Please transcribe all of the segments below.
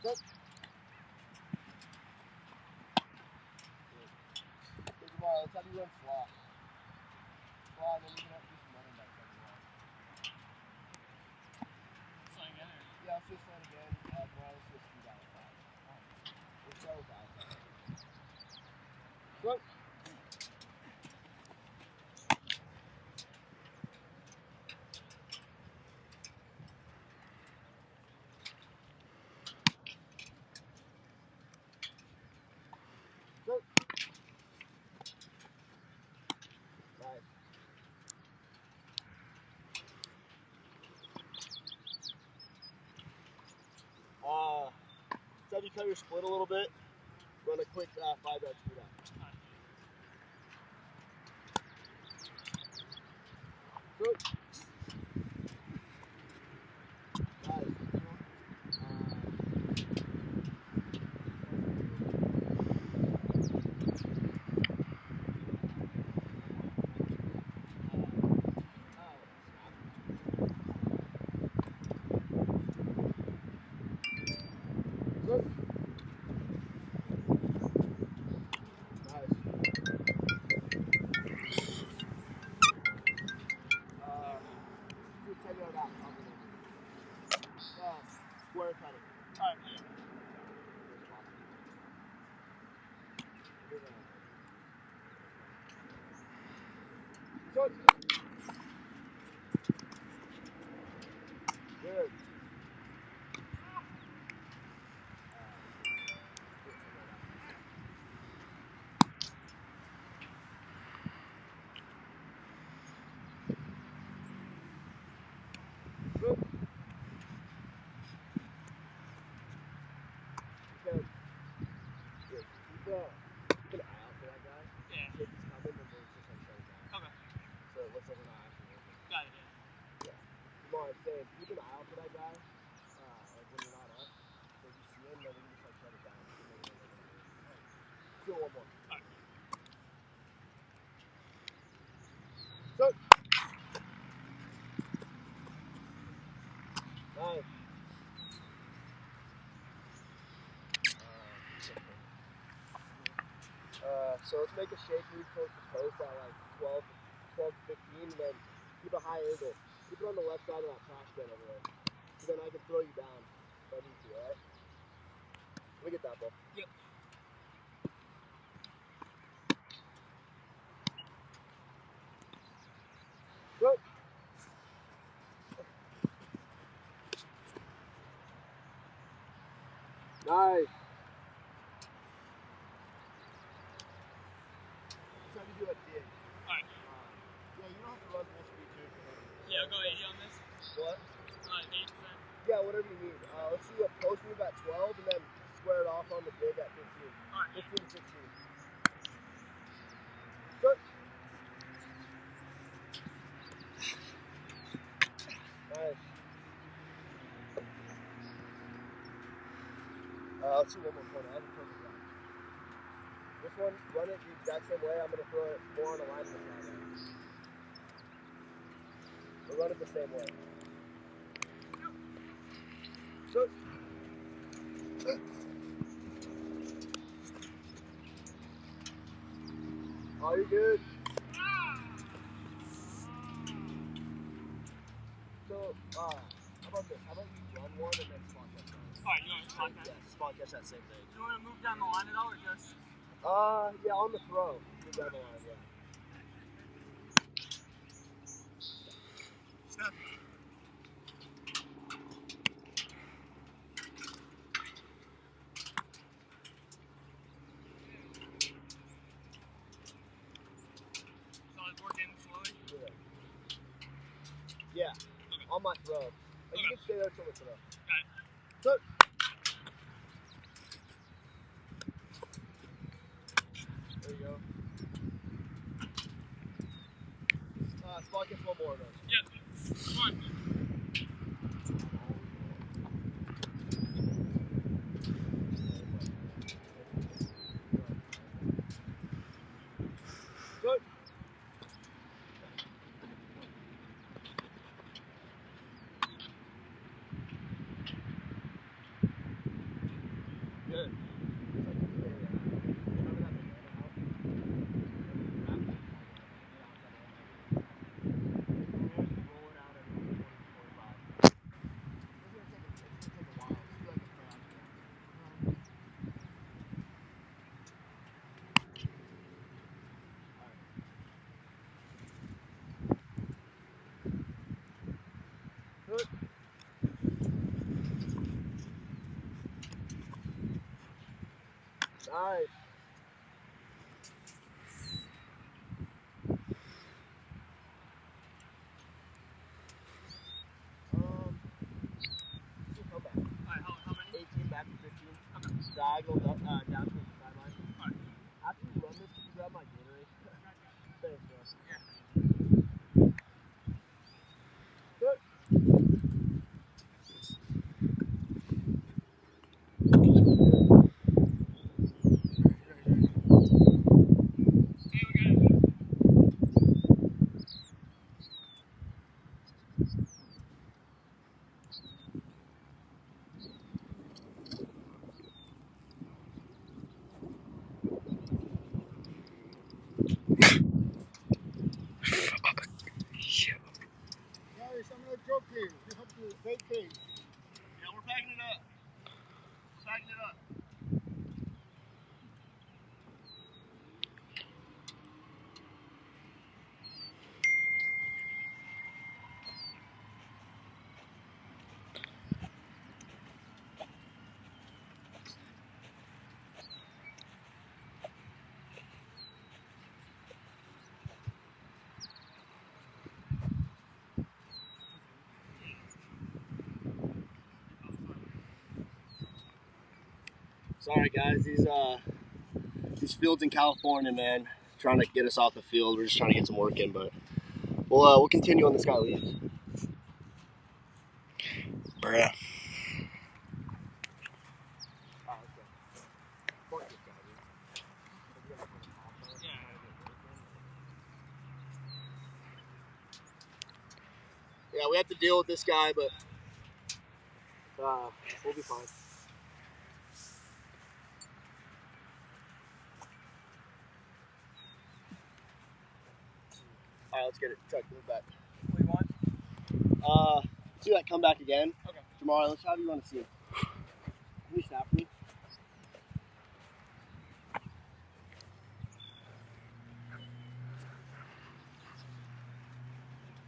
Good. Big ball. Let's have you run slot. Slot, and then you can have to do some running back as well. Slide again? Or? Yeah, let's just slide again. Tomorrow, let's just do that at 5. We'll start with that. Go. Go. Nice. So you cut your split a little bit. Run a quick 5-yard speed up. Good. Nice. Good. Nice. Do 10-yard out. Square cutting. Alright, yeah. Good. Good. Good. Good. Good. Keep an eye out for that guy. Yeah. If he's coming, then we'll just like shut it down. Okay. So it looks like we're not actually working. Got it, yeah. Come on, say, keep an eye out for that guy. Like when you're not up. So if you see him, then we can just like shut it down. Let's do it one more. Alright. Good. Nice. So let's make a shake move towards the post at like 12 to 15, and then keep a high angle. Keep it on the left side of that trash can over there. So then I can throw you down if I need to, alright? Let me get that ball. Yep. Go. Nice. Let's have you do a dig. Alright. Yeah, you don't have to run full speed too. Yeah, I'll go 80 on this. What? 8%. Yeah, whatever you need. Let's do a post move at 12 and then square it off on the dig at 15. Alright. 15 to 16. Good. Nice. Let's do one more corner. I have a perfect line. This one, run it the exact same way. I'm going to throw it more on a line than that. We'll run it the same way. Good. Oh, you're good. So, how about this? How about you run one and then spot catch one? Alright, you want to spot catch? Yeah, spot catch that same thing. Do you want to move down the line at all, or just? Yeah, on the throw. Move down the line, yeah. Snap. So I work in slowly? Yeah. Okay. On my throw. Like Okay. you can stay there till the throw. Got it. Good. There you go. Spot gets one more of those. Yep. Come on. Good. Alright. Come back. Alright, how many? 18 back to 15. Okay. Diagonal down towards the sideline. Alright. After you run this, can you grab my Gatorade? Thanks, bro. Yeah. Good. Hey, we got it. Guys, I'm not joking. You have to vacate. Yeah, we're packing it up. Packing it up. Sorry guys, these fields in California, man, trying to get us off the field. We're just trying to get some work in, but we'll continue when this guy leaves. Bruh. Yeah, we have to deal with this guy, but we'll be fine. All right, let's get it. Chuck, move back. What do you want? See that come back again. Okay. Tomorrow, let's have you want to see him. Can you snap for me?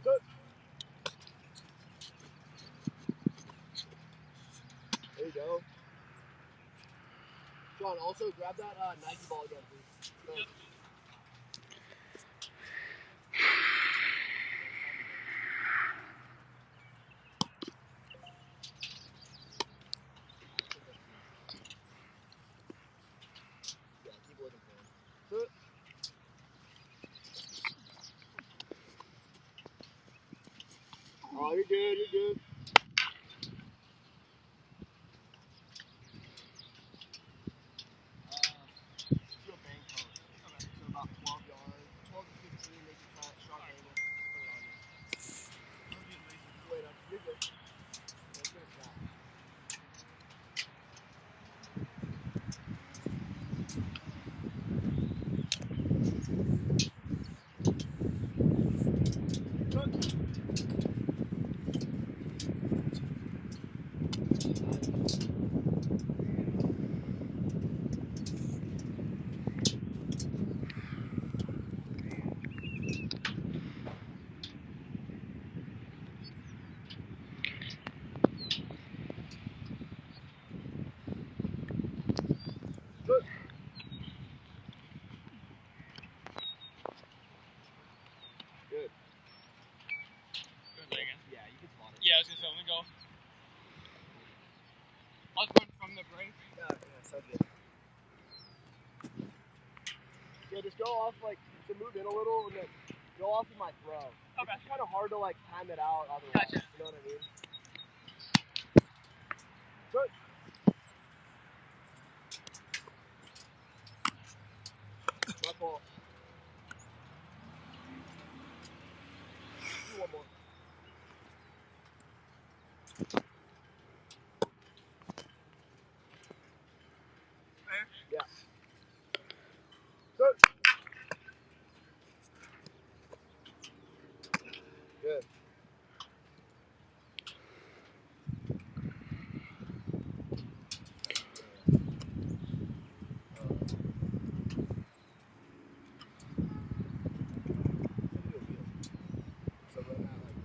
Good. There you go. John, also grab that Nike ball again, please. Thanks. Yeah, keep looking for him. Good. Oh, you're good, you're good. Feel bang coat. Okay. So about 12 yards, 12 to 15, make it cut, sharp angle, put it on you. Wait up, you're good. Let's get a snap. Good. Good. Good thing. Yeah, you can spot it. Yeah, I was gonna say, let me go. I'll run from the break. Yeah, sounds good. Yeah, just go off, like, to move in a little, and then go off of my throw. Okay. It's kind of hard to, like, time it out otherwise. Gotcha. You know what I mean? Good. My fault. Do one more. Fair? Yeah. Good. Good. So run that, like,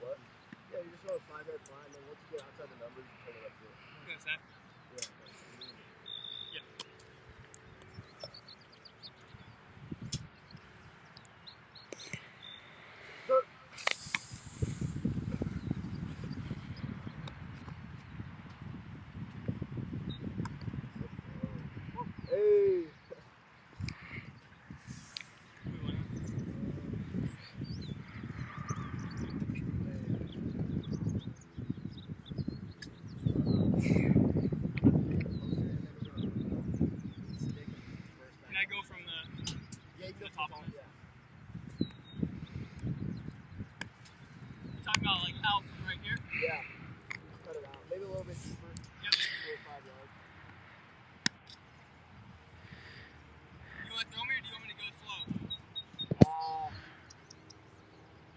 what? Yeah, you just run a 5-head fly, and then once you get outside the numbers, you turn it up to go from the Yeah, you the go top top. of it. Yeah. You're talking about like out from right here? Yeah. Just cut it out. Maybe a little bit deeper. Yep. 4 or 5 yards. You want to throw me or do you want me to go slow?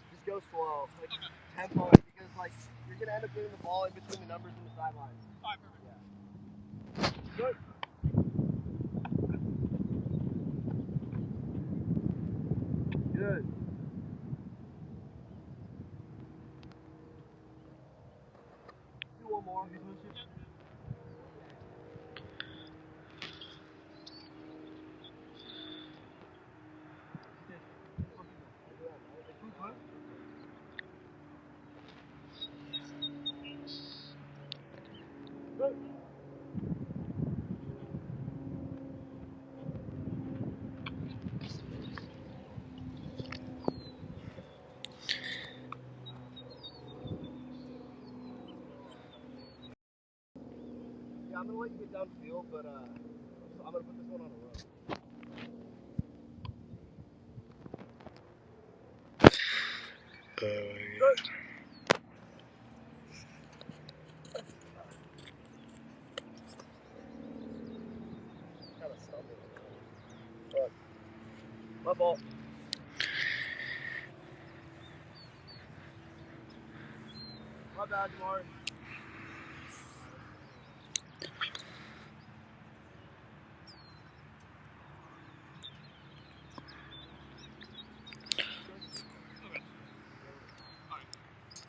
Just go slow. Like Okay. tempo, because like you're gonna end up getting the ball in between the numbers and the sidelines. Alright, perfect. Good. Good. Do one more. Yep. Good. Yeah, I'm gonna let you get downfield, but I'm gonna put this one on a row. Good. Kind of stumbled. Look. My fault. My bad, Jamar.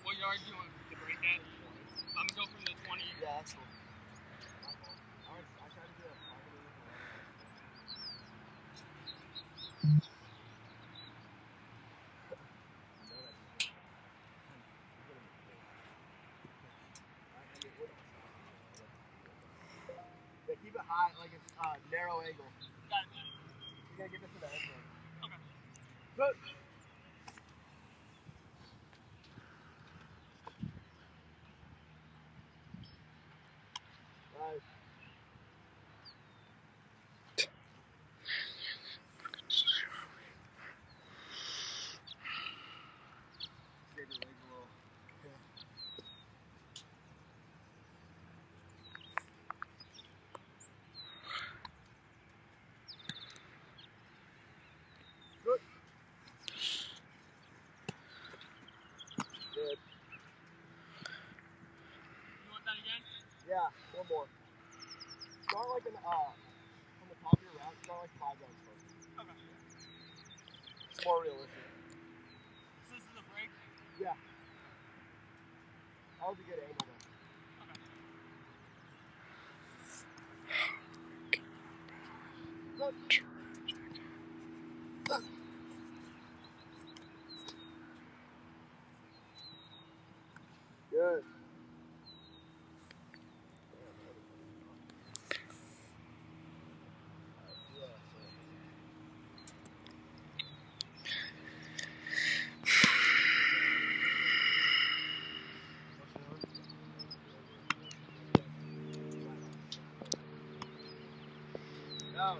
What yard do you want to break at? I'm gonna go from the 20. Yeah, that's cool. My fault. I tried to do a positive. Yeah, keep it high, like it's narrow angle. Got it, man. You're gonna get this to the end zone. Okay. Good. Nice. Save your legs a little. Good. Good. You want that again? Yeah, one more. Start like from the top of your route, start like 5 yards first. Okay. It's more realistic. So this is a break? Yeah. That was a good angle though. Okay. Good. Good. Down.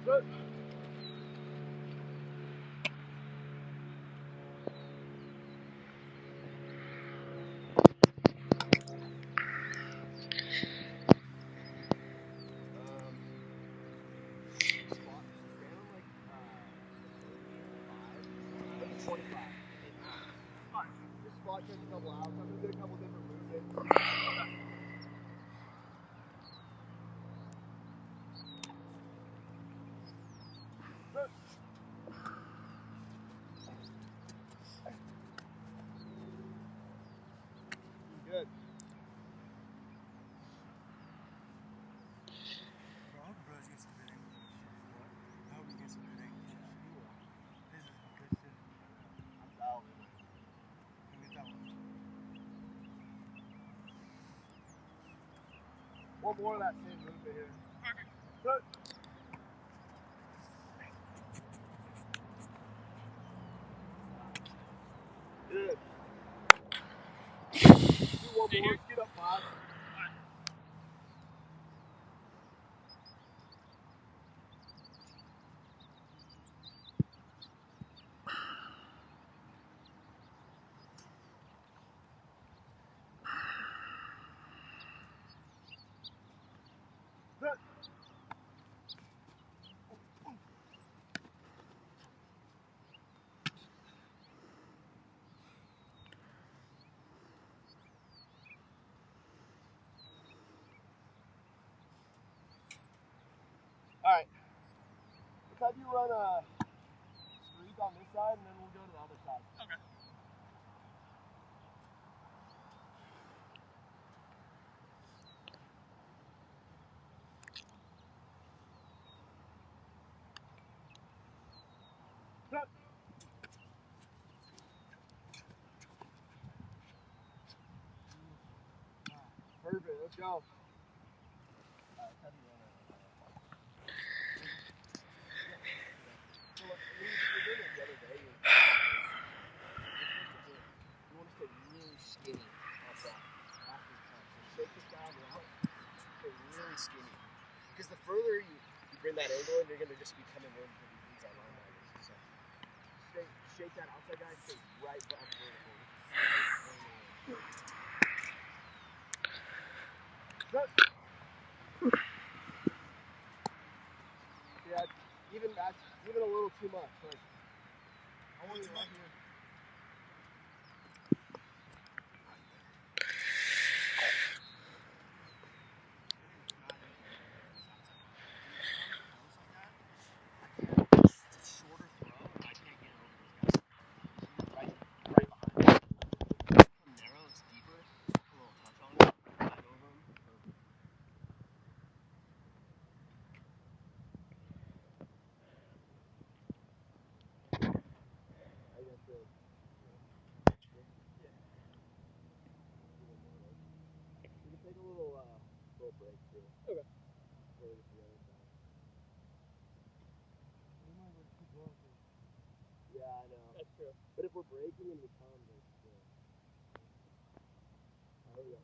Good. Stand on like 25. Fine. Just spot check a couple outs. I'm gonna get a couple different movements. Good. Bro, I hope Bros gets some good angles on shit. What? I hope he gets some good angles on shit. This is some good shit. I'm down. Go get that one. One more of that same movement here. Perfect. Good. Good. Do one more. Get up 5. have you run a streak on this side, and then we'll go to the other side. Okay. Perfect, let's go. You want to stay really skinny off that after the time. So shake this down out, stay really skinny. Because the further you bring that angle in, you're going to just be coming in for these inside linebackers. So shake that outside guy, stay right up vertical. Yeah, even a little too much. Like, I want you right here. Take a little break too. Okay. Yeah, I know. That's true. But if we're breaking and we come, there's still. There we go.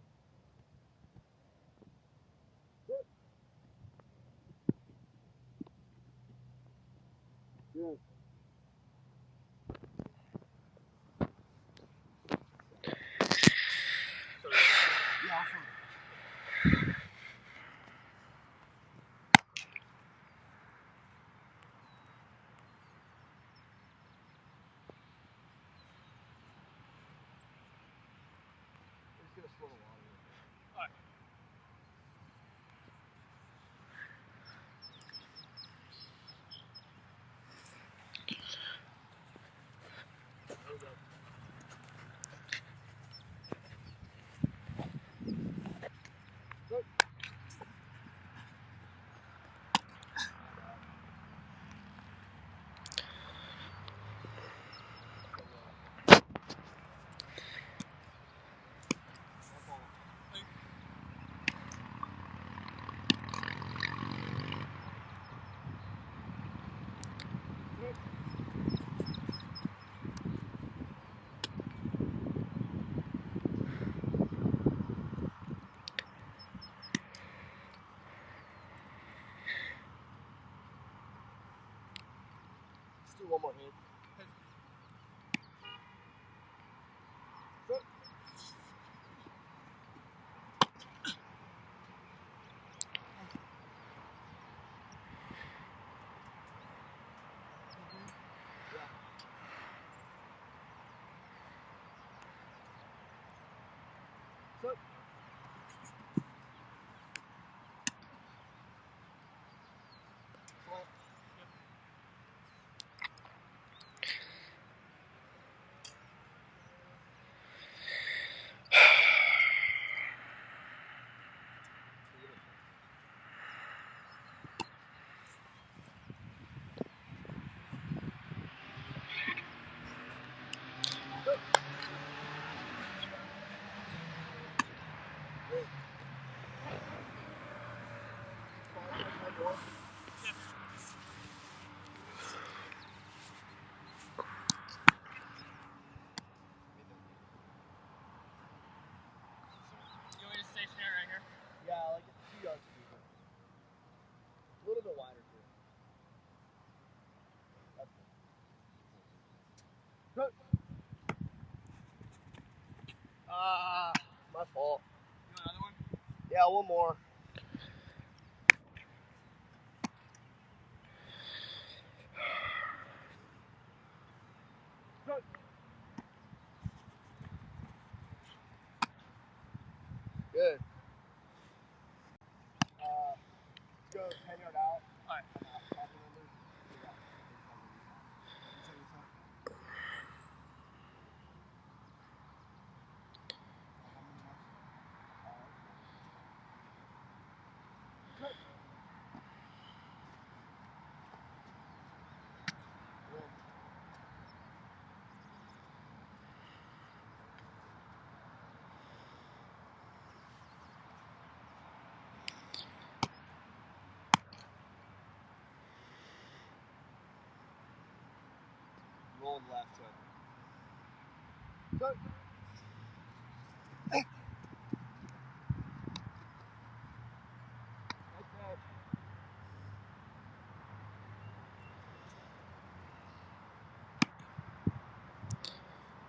Good. Yeah, awesome. We're just gonna slow the water. All right. There we go. Good. Let's do one more hit. Good. Good. Slant. You want me to stationary right here? Yeah, like it's 2 yards deeper. A little bit wider too. That's good. My fault. You want another one? Yeah, one more. Good. Good. Let's go 10-yard out. All right. Top numbers. rolling left, Chuck. Chuck.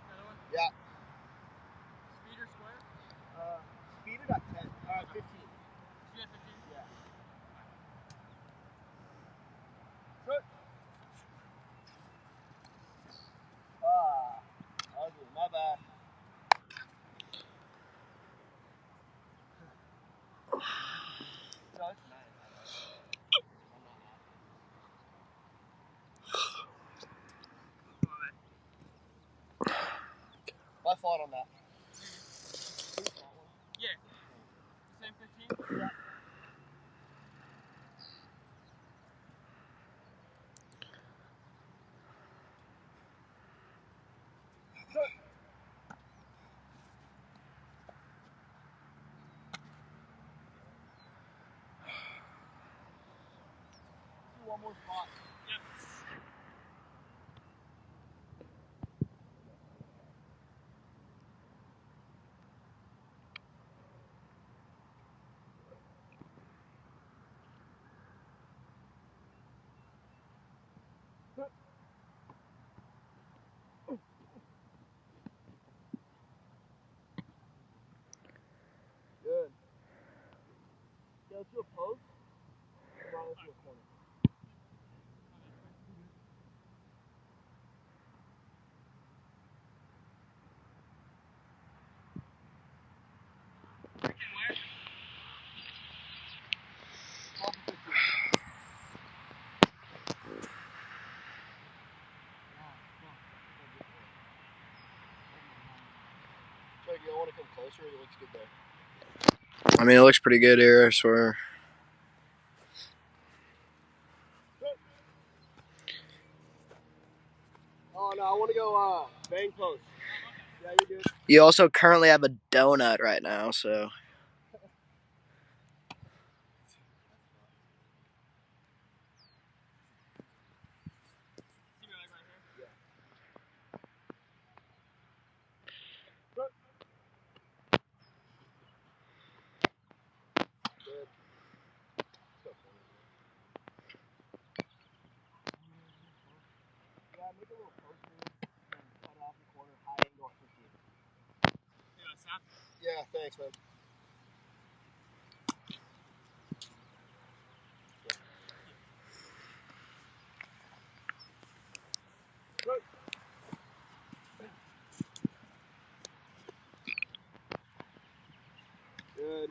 Another one? Yeah. Speed or square? Speed it at 10. 15. Speed at 15? Yeah. Chuck. Ugly. My bad. No, it's nice. I'm not happy. My fault on that. Yeah. Same 15? Yeah. One more spot. Yep. Good. Yeah, let's do a post. Come on, let's do a corner. Freaking where? 12 to 15. Chuck, you don't want to come closer? It looks good there. I mean, it looks pretty good here, I swear. Oh, no, I want to go bang post. Yeah, you're good. You also currently have a donut right now, so. See me like right here? Good. Yeah, make a little post move and then cut it off the corner, high angle at 15. Yeah, snap. Yeah, thanks, man. Good. Good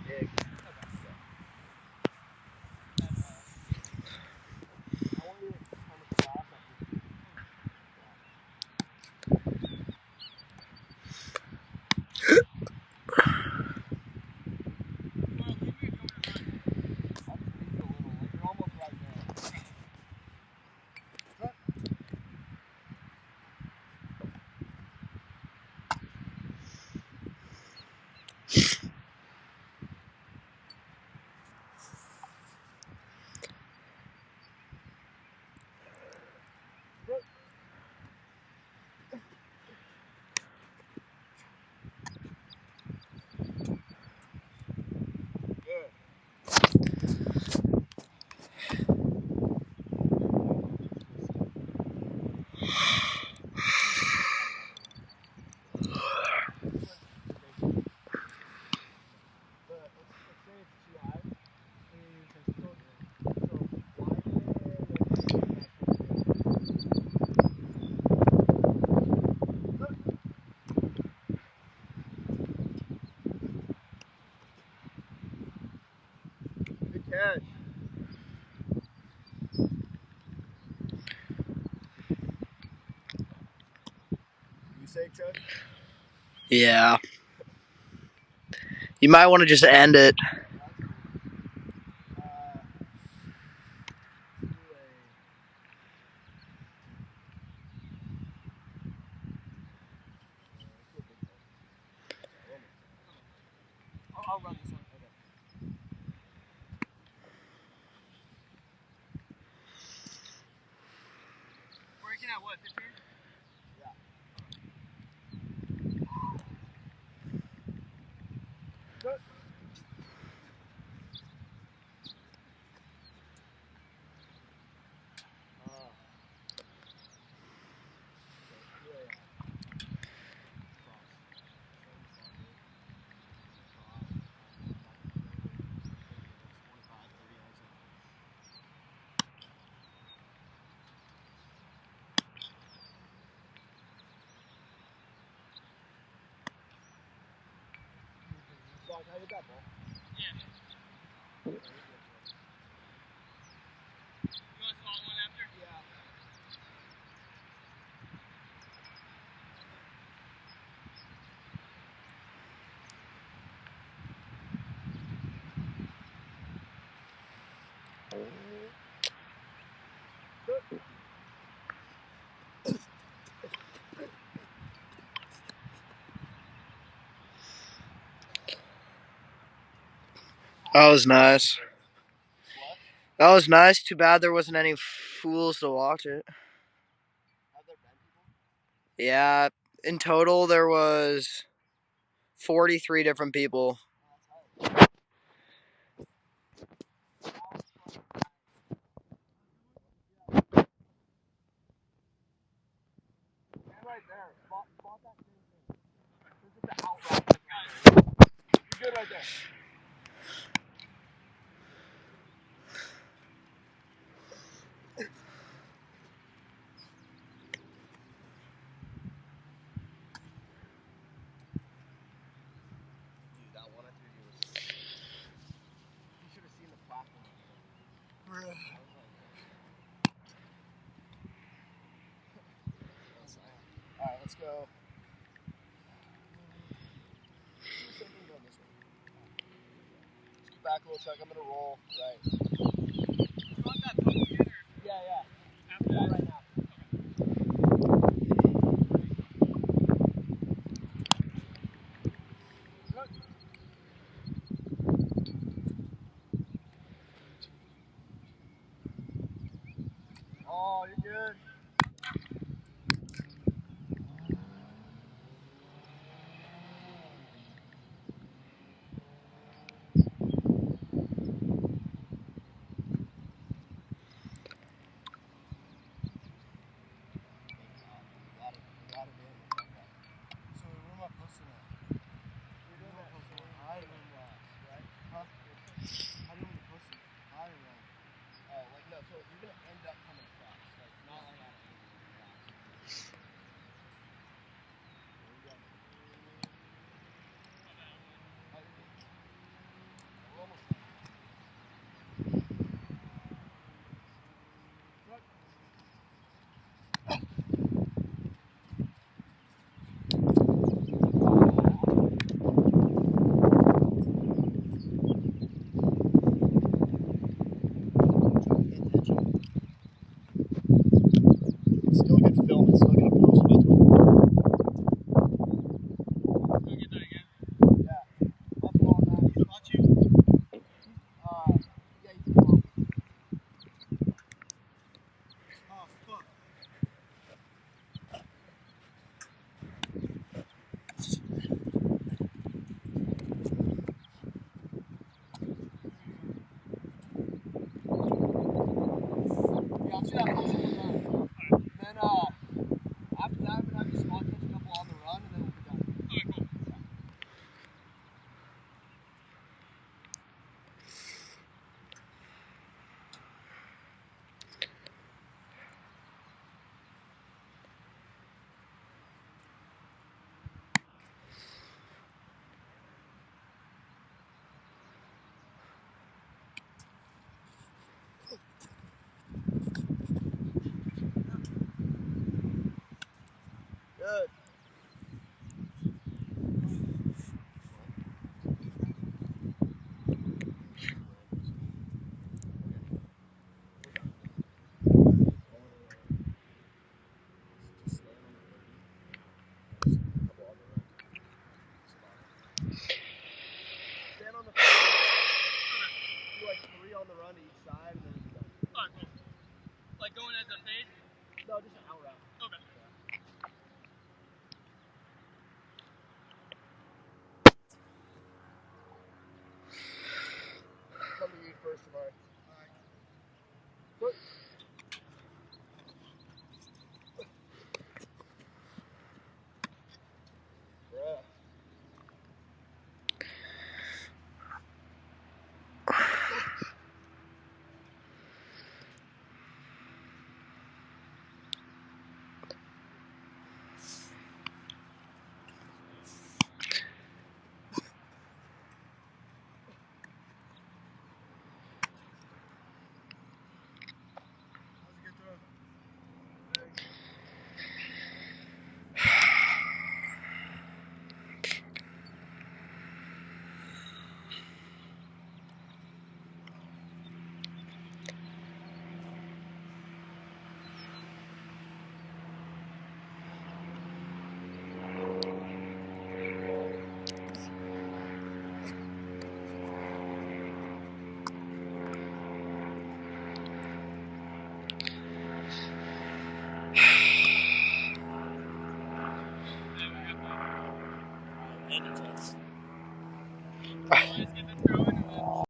dig. I want you to come across at 15. Well, leave me if you want me to run. I'll just leave you a little. Like, you're almost right there. Good. But let's say it's too high. So widen it and then good catch. You say, Chuck? Yeah. You might want to just end it. I'll run this one. Okay. Breaking at what, 15? Good. Dog, how you that ball? Yeah. You want a small one after? Yeah. That was nice. What? That was nice. Too bad there wasn't any fools to watch it. Have there been people? Yeah, in total there was 43 different people. And right there. Spot that same thing. This is the out route. You're good right there. Dude, that one I threw you was sick. You should have seen the platform. Alright, let's go. Do the same thing going this way. Scoot back a little, Chuck. I'm gonna roll. Right. You want that post again or Yeah. after Yeah, that? right now. Oh, you're good. just get